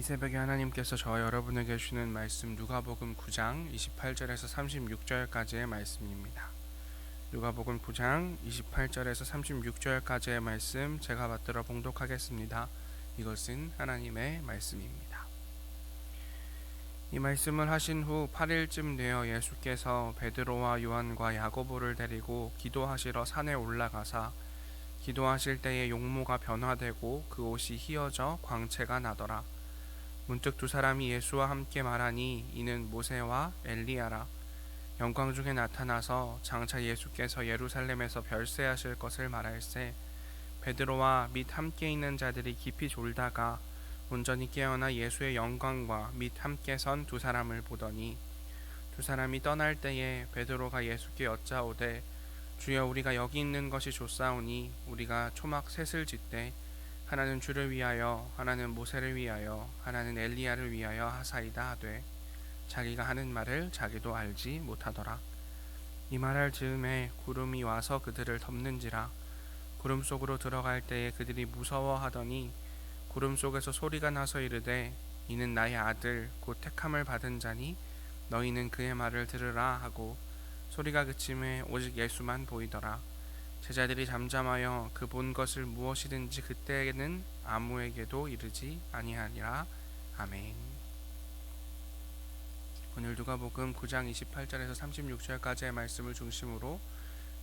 이 새벽에 하나님께서 저와 여러분에게 주시는 말씀 누가복음 9장 28절에서 36절까지의 말씀입니다. 누가복음 9장 28절에서 36절까지의 말씀 제가 받들어 봉독하겠습니다. 이것은 하나님의 말씀입니다. 이 말씀을 하신 후 8일쯤 되어 예수께서 베드로와 요한과 야고보를 데리고 기도하시러 산에 올라가사 기도하실 때에 용모가 변화되고 그 옷이 휘어져 광채가 나더라. 문득 두 사람이 예수와 함께 말하니 이는 모세와 엘리야라. 영광 중에 나타나서 장차 예수께서 예루살렘에서 별세하실 것을 말할세. 베드로와 및 함께 있는 자들이 깊이 졸다가 온전히 깨어나 예수의 영광과 및 함께 선 두 사람을 보더니 두 사람이 떠날 때에 베드로가 예수께 여짜오되 주여 우리가 여기 있는 것이 좋사오니 우리가 초막 셋을 짓되 하나는 주를 위하여 하나는 모세를 위하여 하나는 엘리야를 위하여 하사이다 하되 자기가 하는 말을 자기도 알지 못하더라. 이 말할 즈음에 구름이 와서 그들을 덮는지라. 구름 속으로 들어갈 때에 그들이 무서워하더니 구름 속에서 소리가 나서 이르되 이는 나의 아들 곧 택함을 받은 자니 너희는 그의 말을 들으라 하고 소리가 그침에 오직 예수만 보이더라. 제자들이 잠잠하여 그 본 것을 무엇이든지 그때에는 아무에게도 이르지 아니하니라. 아멘. 오늘 누가복음 9장 28절에서 36절까지의 말씀을 중심으로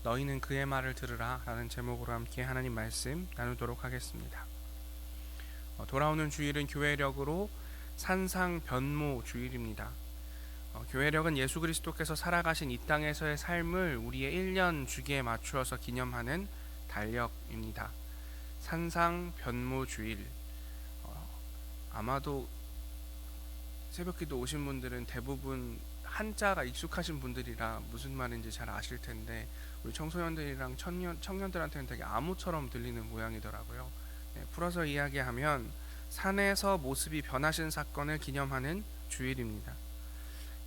너희는 그의 말을 들으라 라는 제목으로 함께 하나님 말씀 나누도록 하겠습니다. 돌아오는 주일은 교회력으로 산상변모 주일입니다. 교회력은 예수 그리스도께서 살아가신 이 땅에서의 삶을 우리의 1년 주기에 맞추어서 기념하는 달력입니다. 산상변모주일. 아마도 새벽기도 오신 분들은 대부분 한자가 익숙하신 분들이라 무슨 말인지 잘 아실 텐데 우리 청소년들이랑 청년들한테는 되게 암호처럼 들리는 모양이더라고요. 풀어서 이야기하면 산에서 모습이 변하신 사건을 기념하는 주일입니다.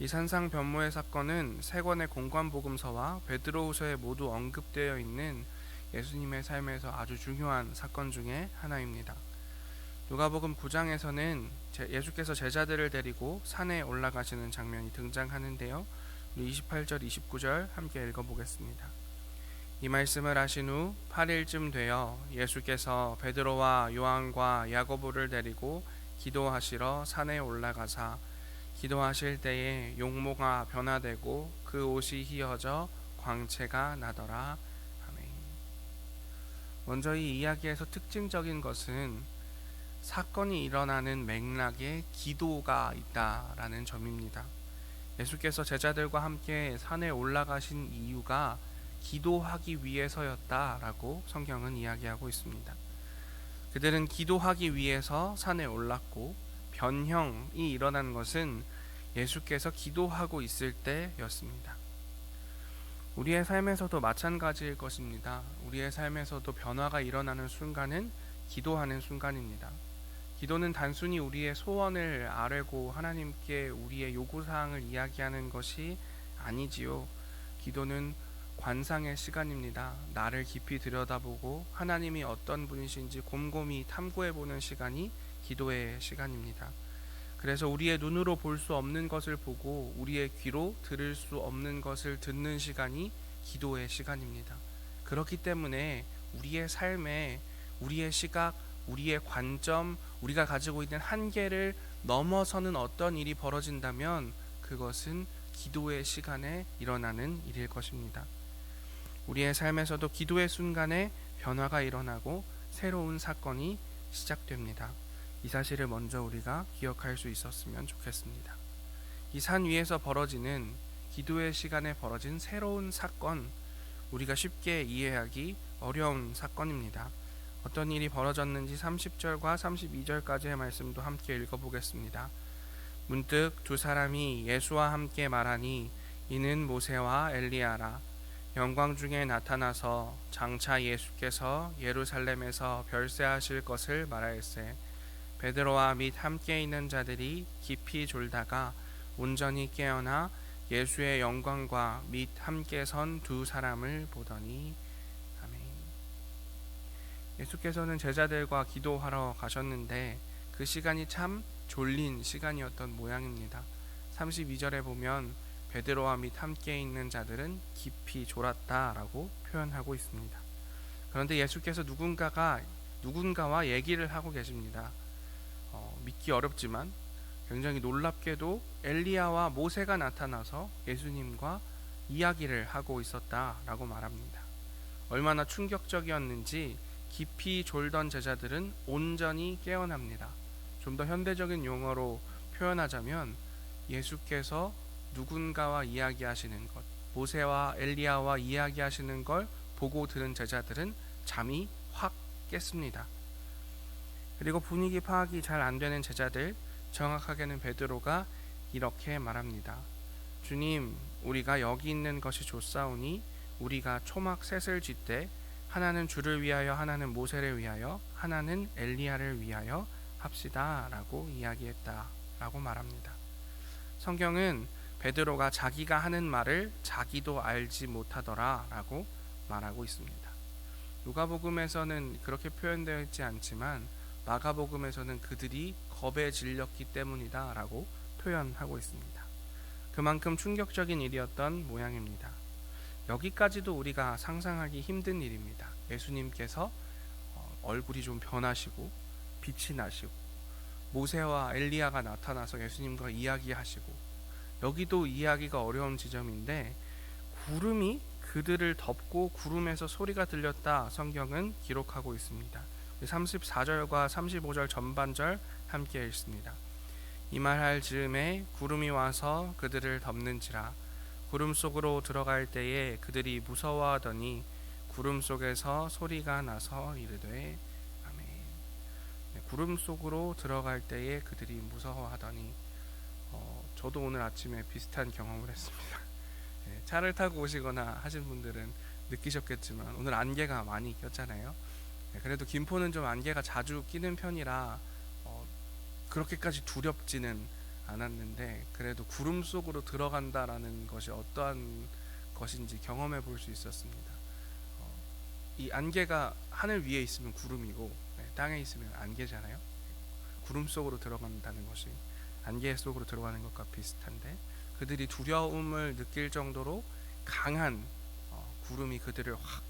이 산상변모의 사건은 세 권의 공관복음서와 베드로후서에 모두 언급되어 있는 예수님의 삶에서 아주 중요한 사건 중에 하나입니다. 누가복음 9장에서는 예수께서 제자들을 데리고 산에 올라가시는 장면이 등장하는데요. 우리 28절, 29절 함께 읽어보겠습니다. 이 말씀을 하신 후 8일쯤 되어 예수께서 베드로와 요한과 야고보를 데리고 기도하시러 산에 올라가사 기도하실 때에 용모가 변화되고 그 옷이 휘어져 광채가 나더라. 아멘. 먼저 이 이야기에서 특징적인 것은 사건이 일어나는 맥락에 기도가 있다라는 점입니다. 예수께서 제자들과 함께 산에 올라가신 이유가 기도하기 위해서였다라고 성경은 이야기하고 있습니다. 그들은 기도하기 위해서 산에 올랐고 변형이 일어난 것은 예수께서 기도하고 있을 때였습니다. 우리의 삶에서도 마찬가지일 것입니다. 우리의 삶에서도 변화가 일어나는 순간은 기도하는 순간입니다. 기도는 단순히 우리의 소원을 아뢰고 하나님께 우리의 요구사항을 이야기하는 것이 아니지요. 기도는 관상의 시간입니다. 나를 깊이 들여다보고 하나님이 어떤 분이신지 곰곰이 탐구해보는 시간이 기도의 시간입니다. 그래서 우리의 눈으로 볼 수 없는 것을 보고 우리의 귀로 들을 수 없는 것을 듣는 시간이 기도의 시간입니다. 그렇기 때문에 우리의 삶에 우리의 시각, 우리의 관점, 우리가 가지고 있는 한계를 넘어서는 어떤 일이 벌어진다면 그것은 기도의 시간에 일어나는 일일 것입니다. 우리의 삶에서도 기도의 순간에 변화가 일어나고 새로운 사건이 시작됩니다. 이 사실을 먼저 우리가 기억할 수 있었으면 좋겠습니다. 이 산 위에서 벌어지는 기도의 시간에 벌어진 새로운 사건, 우리가 쉽게 이해하기 어려운 사건입니다. 어떤 일이 벌어졌는지 30절과 32절까지의 말씀도 함께 읽어보겠습니다. 문득 두 사람이 예수와 함께 말하니 이는 모세와 엘리야라. 영광 중에 나타나서 장차 예수께서 예루살렘에서 별세하실 것을 말할세. 베드로와 및 함께 있는 자들이 깊이 졸다가 온전히 깨어나 예수의 영광과 및 함께 선 두 사람을 보더니. 아멘. 예수께서는 제자들과 기도하러 가셨는데 그 시간이 참 졸린 시간이었던 모양입니다. 32절에 보면 베드로와 및 함께 있는 자들은 깊이 졸았다라고 표현하고 있습니다. 그런데 예수께서 누군가와 얘기를 하고 계십니다. 믿기 어렵지만 굉장히 놀랍게도 엘리야와 모세가 나타나서 예수님과 이야기를 하고 있었다라고 말합니다. 얼마나 충격적이었는지 깊이 졸던 제자들은 온전히 깨어납니다. 좀 더 현대적인 용어로 표현하자면 예수께서 누군가와 이야기하시는 것, 모세와 엘리야와 이야기하시는 걸 보고 들은 제자들은 잠이 확 깼습니다. 그리고 분위기 파악이 잘 안 되는 제자들, 정확하게는 베드로가 이렇게 말합니다. 주님, 우리가 여기 있는 것이 좋사오니 우리가 초막 셋을 쥐되 하나는 주를 위하여, 하나는 모세를 위하여, 하나는 엘리야를 위하여 합시다 라고 이야기했다 라고 말합니다. 성경은 베드로가 자기가 하는 말을 자기도 알지 못하더라 라고 말하고 있습니다. 누가복음에서는 그렇게 표현되어 있지 않지만 마가복음에서는 그들이 겁에 질렸기 때문이다 라고 표현하고 있습니다. 그만큼 충격적인 일이었던 모양입니다. 여기까지도 우리가 상상하기 힘든 일입니다. 예수님께서 얼굴이 좀 변하시고 빛이 나시고 모세와 엘리야가 나타나서 예수님과 이야기하시고, 여기도 이해하기가 어려운 지점인데 구름이 그들을 덮고 구름에서 소리가 들렸다 성경은 기록하고 있습니다. 34절과 35절 전반절 함께 읽습니다. 이 말할 즈음에 구름이 와서 그들을 덮는지라. 구름 속으로 들어갈 때에 그들이 무서워하더니 구름 속에서 소리가 나서 이르되 아멘. 구름 속으로 들어갈 때에 그들이 무서워하더니 저도 오늘 아침에 비슷한 경험을 했습니다. 차를 타고 오시거나 하신 분들은 느끼셨겠지만 오늘 안개가 많이 꼈잖아요. 그래도 김포는 좀 안개가 자주 끼는 편이라 그렇게까지 두렵지는 않았는데, 그래도 구름 속으로 들어간다라는 것이 어떠한 것인지 경험해 볼 수 있었습니다. 이 안개가 하늘 위에 있으면 구름이고 땅에 있으면 안개잖아요. 구름 속으로 들어간다는 것이 안개 속으로 들어가는 것과 비슷한데, 그들이 두려움을 느낄 정도로 강한 구름이 그들을 확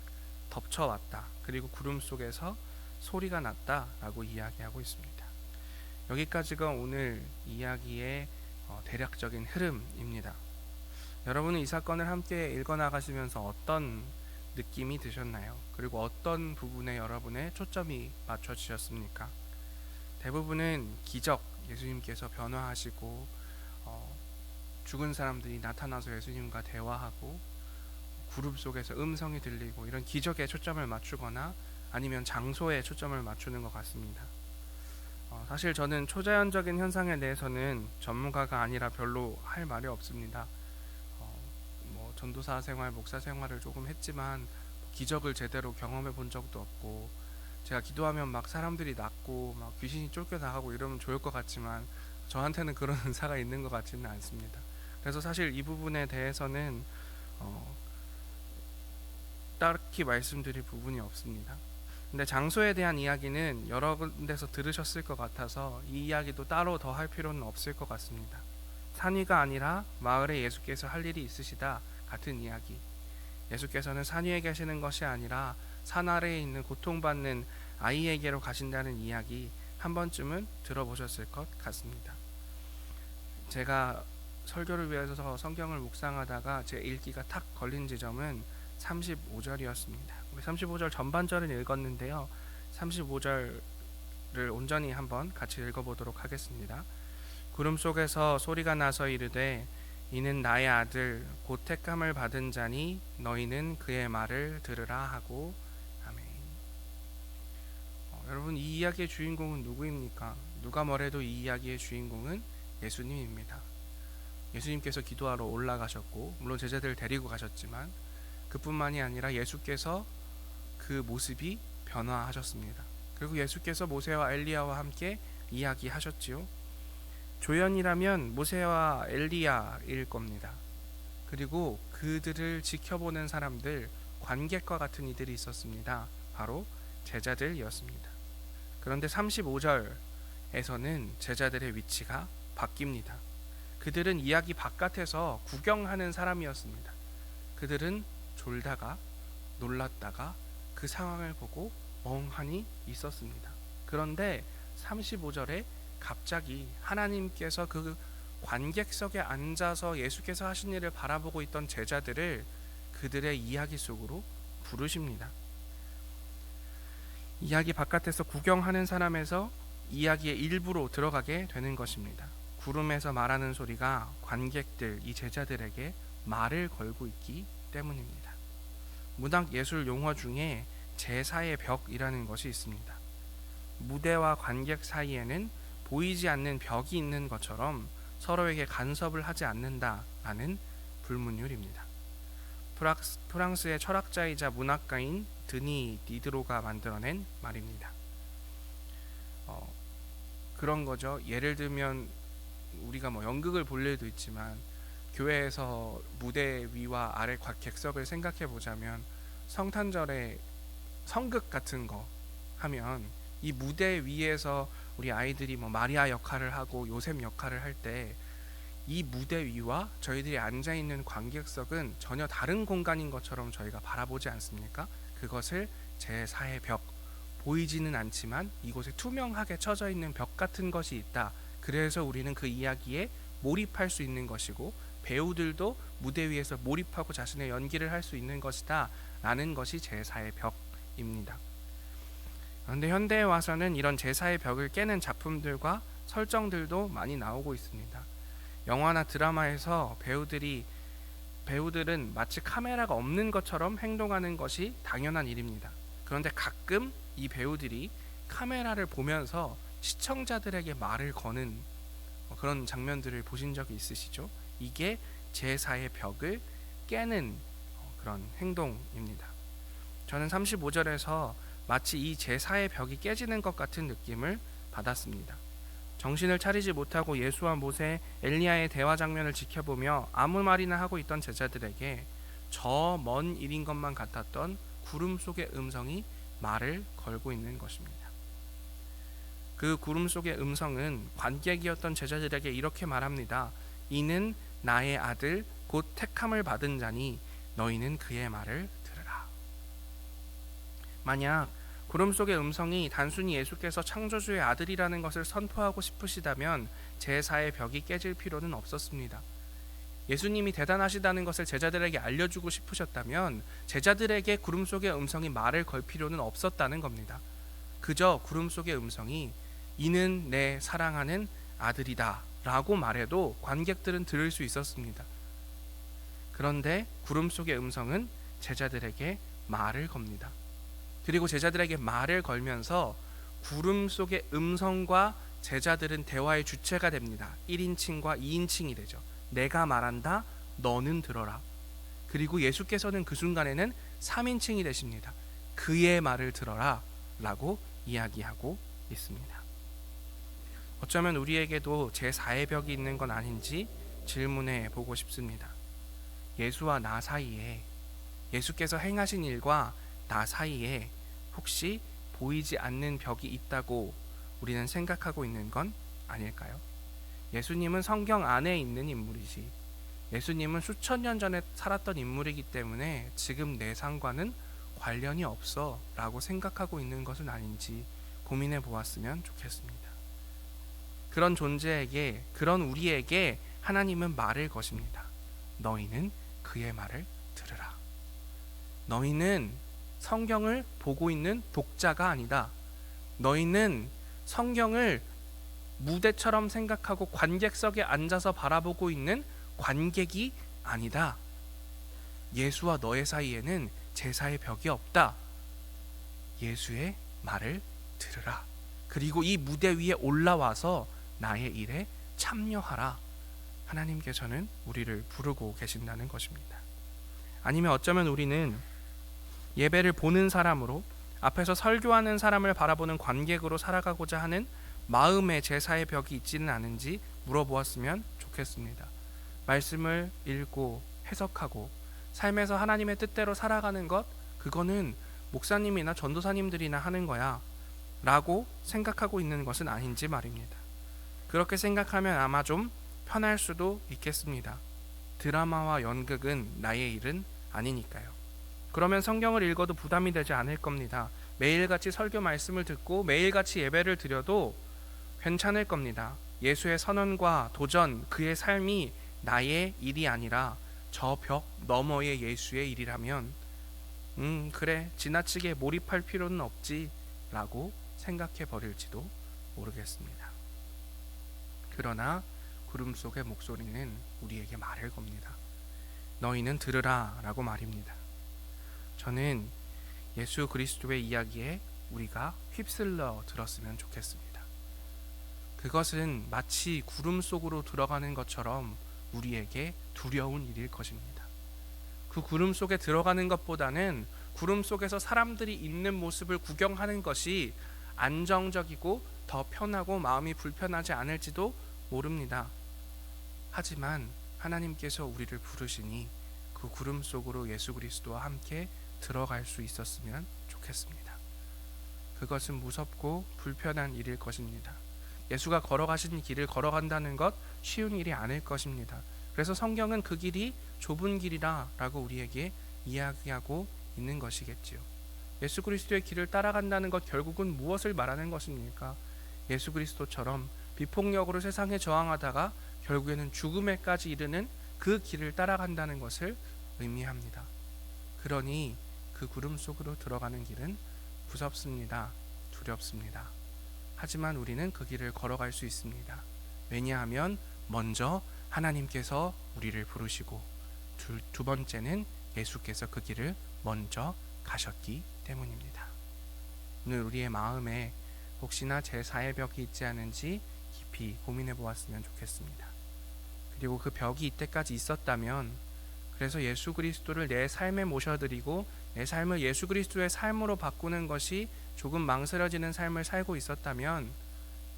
덮쳐왔다. 그리고 구름 속에서 소리가 났다라고 이야기하고 있습니다. 여기까지가 오늘 이야기의 대략적인 흐름입니다. 여러분은 이 사건을 함께 읽어나가시면서 어떤 느낌이 드셨나요? 그리고 어떤 부분에 여러분의 초점이 맞춰지셨습니까? 대부분은 기적, 예수님께서 변화하시고 죽은 사람들이 나타나서 예수님과 대화하고 구름 속에서 음성이 들리고 이런 기적에 초점을 맞추거나 아니면 장소에 초점을 맞추는 것 같습니다. 사실 저는 초자연적인 현상에 대해서는 전문가가 아니라 별로 할 말이 없습니다. 전도사 생활, 목사 생활을 조금 했지만 기적을 제대로 경험해 본 적도 없고, 제가 기도하면 막 사람들이 낫고 막 귀신이 쫓겨나가고 이러면 좋을 것 같지만 저한테는 그런 은사가 있는 것 같지는 않습니다. 그래서 사실 이 부분에 대해서는 딱히 말씀드릴 부분이 없습니다. 근데 장소에 대한 이야기는 여러 군데서 들으셨을 것 같아서 이 이야기도 따로 더 할 필요는 없을 것 같습니다. 산 위가 아니라 마을에 예수께서 할 일이 있으시다 같은 이야기. 예수께서는 산 위에 계시는 것이 아니라 산 아래에 있는 고통받는 아이에게로 가신다는 이야기 한 번쯤은 들어보셨을 것 같습니다. 제가 설교를 위해서 성경을 묵상하다가 제 읽기가 탁 걸린 지점은 35절이었습니다. 우리 35절 전반절을 읽었는데요. 35절을 온전히 한번 같이 읽어보도록 하겠습니다. 구름 속에서 소리가 나서 이르되 이는 나의 아들 곧 택함을 받은 자니 너희는 그의 말을 들으라 하고 아멘. 여러분, 이 이야기의 주인공은 누구입니까? 누가 뭐래도 이 이야기의 주인공은 예수님입니다. 예수님께서 기도하러 올라가셨고 물론 제자들을 데리고 가셨지만 그뿐만이 아니라 예수께서 그 모습이 변화하셨습니다. 그리고 예수께서 모세와 엘리야와 함께 이야기하셨지요. 조연이라면 모세와 엘리야일 겁니다. 그리고 그들을 지켜보는 사람들, 관객과 같은 이들이 있었습니다. 바로 제자들이었습니다. 그런데 35절 무대에서는 제자들의 위치가 바뀝니다. 그들은 이야기 바깥에서 구경하는 사람이었습니다. 그들은 졸다가 놀랐다가 그 상황을 보고 멍하니 있었습니다. 그런데 35절에 갑자기 하나님께서 그 관객석에 앉아서 예수께서 하신 일을 바라보고 있던 제자들을 그들의 이야기 속으로 부르십니다. 이야기 바깥에서 구경하는 사람에서 이야기의 일부로 들어가게 되는 것입니다. 구름에서 말하는 소리가 관객들, 이 제자들에게 말을 걸고 있기 때문입니다. 문학 예술 용어 중에 제사의 벽이라는 것이 있습니다. 무대와 관객 사이에는 보이지 않는 벽이 있는 것처럼 서로에게 간섭을 하지 않는다라는 불문율입니다. 프랑스의 철학자이자 문학가인 드니 디드로가 만들어낸 말입니다. 그런 거죠. 예를 들면 우리가 연극을 볼 일도 있지만 교회에서 무대 위와 아래 객석을 생각해 보자면 성탄절에 성극 같은 거 하면 이 무대 위에서 우리 아이들이 마리아 역할을 하고 요셉 역할을 할 때 이 무대 위와 저희들이 앉아 있는 관객석은 전혀 다른 공간인 것처럼 저희가 바라보지 않습니까? 그것을 제4의 벽, 보이지는 않지만 이곳에 투명하게 쳐져 있는 벽 같은 것이 있다. 그래서 우리는 그 이야기에 몰입할 수 있는 것이고 배우들도 무대 위에서 몰입하고 자신의 연기를 할 수 있는 것이다 라는 것이 제4의 벽입니다. 그런데 현대에 와서는 이런 제4의 벽을 깨는 작품들과 설정들도 많이 나오고 있습니다. 영화나 드라마에서 배우들은 마치 카메라가 없는 것처럼 행동하는 것이 당연한 일입니다. 그런데 가끔 이 배우들이 카메라를 보면서 시청자들에게 말을 거는 그런 장면들을 보신 적이 있으시죠? 이게 제4의 벽을 깨는 그런 행동입니다. 저는 35절에서 마치 이 제4의 벽이 깨지는 것 같은 느낌을 받았습니다. 정신을 차리지 못하고 예수와 모세, 엘리야의 대화 장면을 지켜보며 아무 말이나 하고 있던 제자들에게 저 먼 일인 것만 같았던 구름 속의 음성이 말을 걸고 있는 것입니다. 그 구름 속의 음성은 관객이었던 제자들에게 이렇게 말합니다. 이는 나의 아들 곧 택함을 받은 자니 너희는 그의 말을 들으라. 만약 구름 속의 음성이 단순히 예수께서 창조주의 아들이라는 것을 선포하고 싶으시다면 제4의 벽이 깨질 필요는 없었습니다. 예수님이 대단하시다는 것을 제자들에게 알려주고 싶으셨다면 제자들에게 구름 속의 음성이 말을 걸 필요는 없었다는 겁니다. 그저 구름 속의 음성이 이는 내 사랑하는 아들이다 라고 말해도 관객들은 들을 수 있었습니다. 그런데 구름 속의 음성은 제자들에게 말을 겁니다. 그리고 제자들에게 말을 걸면서 구름 속의 음성과 제자들은 대화의 주체가 됩니다. 1인칭과 2인칭이 되죠. 내가 말한다, 너는 들어라. 그리고 예수께서는 그 순간에는 3인칭이 되십니다. 그의 말을 들어라 라고 이야기하고 있습니다. 어쩌면 우리에게도 제4의 벽이 있는 건 아닌지 질문해 보고 싶습니다. 예수와 나 사이에, 예수께서 행하신 일과 나 사이에 혹시 보이지 않는 벽이 있다고 우리는 생각하고 있는 건 아닐까요? 예수님은 성경 안에 있는 인물이지, 예수님은 수천 년 전에 살았던 인물이기 때문에 지금 내 삶과는 관련이 없어 라고 생각하고 있는 것은 아닌지 고민해 보았으면 좋겠습니다. 그런 존재에게, 그런 우리에게 하나님은 말을 거십니다. 너희는 그의 말을 들으라. 너희는 성경을 보고 있는 독자가 아니다. 너희는 성경을 무대처럼 생각하고 관객석에 앉아서 바라보고 있는 관객이 아니다. 예수와 너의 사이에는 제사의 벽이 없다. 예수의 말을 들으라. 그리고 이 무대 위에 올라와서 나의 일에 참여하라. 하나님께서는 우리를 부르고 계신다는 것입니다. 아니면 어쩌면 우리는 예배를 보는 사람으로, 앞에서 설교하는 사람을 바라보는 관객으로 살아가고자 하는 마음의 제사의 벽이 있지는 않은지 물어보았으면 좋겠습니다. 말씀을 읽고 해석하고 삶에서 하나님의 뜻대로 살아가는 것, 그거는 목사님이나 전도사님들이나 하는 거야. 라고 생각하고 있는 것은 아닌지 말입니다. 그렇게 생각하면 아마 좀 편할 수도 있겠습니다. 드라마와 연극은 나의 일은 아니니까요. 그러면 성경을 읽어도 부담이 되지 않을 겁니다. 매일같이 설교 말씀을 듣고 매일같이 예배를 드려도 괜찮을 겁니다. 예수의 선언과 도전, 그의 삶이 나의 일이 아니라 저 벽 너머의 예수의 일이라면 그래, 지나치게 몰입할 필요는 없지 라고 생각해 버릴지도 모르겠습니다. 그러나 구름 속의 목소리는 우리에게 말을 겁니다. 너희는 들으라 라고 말입니다. 저는 예수 그리스도의 이야기에 우리가 휩쓸려 들었으면 좋겠습니다. 그것은 마치 구름 속으로 들어가는 것처럼 우리에게 두려운 일일 것입니다. 그 구름 속에 들어가는 것보다는 구름 속에서 사람들이 있는 모습을 구경하는 것이 안정적이고 더 편하고 마음이 불편하지 않을지도 모릅니다. 하지만 하나님께서 우리를 부르시니 그 구름 속으로 예수 그리스도와 함께 들어갈 수 있었으면 좋겠습니다. 그것은 무섭고 불편한 일일 것입니다. 예수가 걸어가신 길을 걸어간다는 것 쉬운 일이 아닐 것입니다. 그래서 성경은 그 길이 좁은 길이라 라고 우리에게 이야기하고 있는 것이겠지요. 예수 그리스도의 길을 따라간다는 것 결국은 무엇을 말하는 것입니까? 예수 그리스도처럼 비폭력으로 세상에 저항하다가 결국에는 죽음에까지 이르는 그 길을 따라간다는 것을 의미합니다. 그러니 그 구름 속으로 들어가는 길은 무섭습니다. 두렵습니다. 하지만 우리는 그 길을 걸어갈 수 있습니다. 왜냐하면 먼저 하나님께서 우리를 부르시고 두 번째는 예수께서 그 길을 먼저 가셨기 때문입니다. 오늘 우리의 마음에 혹시나 제4의 벽이 있지 않은지 깊이 고민해 보았으면 좋겠습니다. 그리고 그 벽이 이때까지 있었다면, 그래서 예수 그리스도를 내 삶에 모셔드리고 내 삶을 예수 그리스도의 삶으로 바꾸는 것이 조금 망설여지는 삶을 살고 있었다면,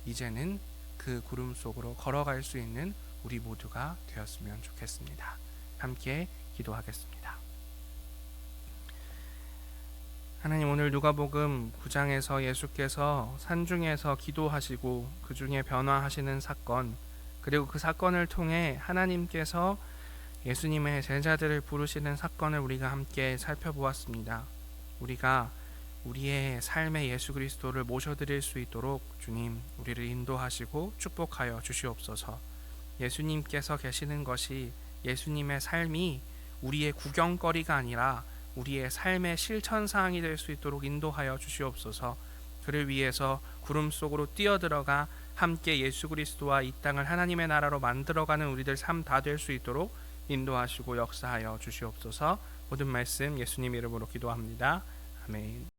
이제는 그 구름 속으로 걸어갈 수 있는 우리 모두가 되었으면 좋겠습니다. 함께 기도하겠습니다. 하나님, 오늘 누가복음 9장에서 예수께서 산중에서 기도하시고 그 중에 변화하시는 사건, 그리고 그 사건을 통해 하나님께서 예수님의 제자들을 부르시는 사건을 우리가 함께 살펴보았습니다. 우리가 우리의 삶에 예수 그리스도를 모셔드릴 수 있도록 주님, 우리를 인도하시고 축복하여 주시옵소서. 예수님께서 계시는 것이, 예수님의 삶이 우리의 구경거리가 아니라 우리의 삶의 실천사항이 될 수 있도록 인도하여 주시옵소서. 그를 위해서 구름 속으로 뛰어들어가 함께 예수 그리스도와 이 땅을 하나님의 나라로 만들어가는 우리들 삶 다 될 수 있도록 인도하시고 역사하여 주시옵소서. 모든 말씀 예수님 이름으로 기도합니다. 아멘.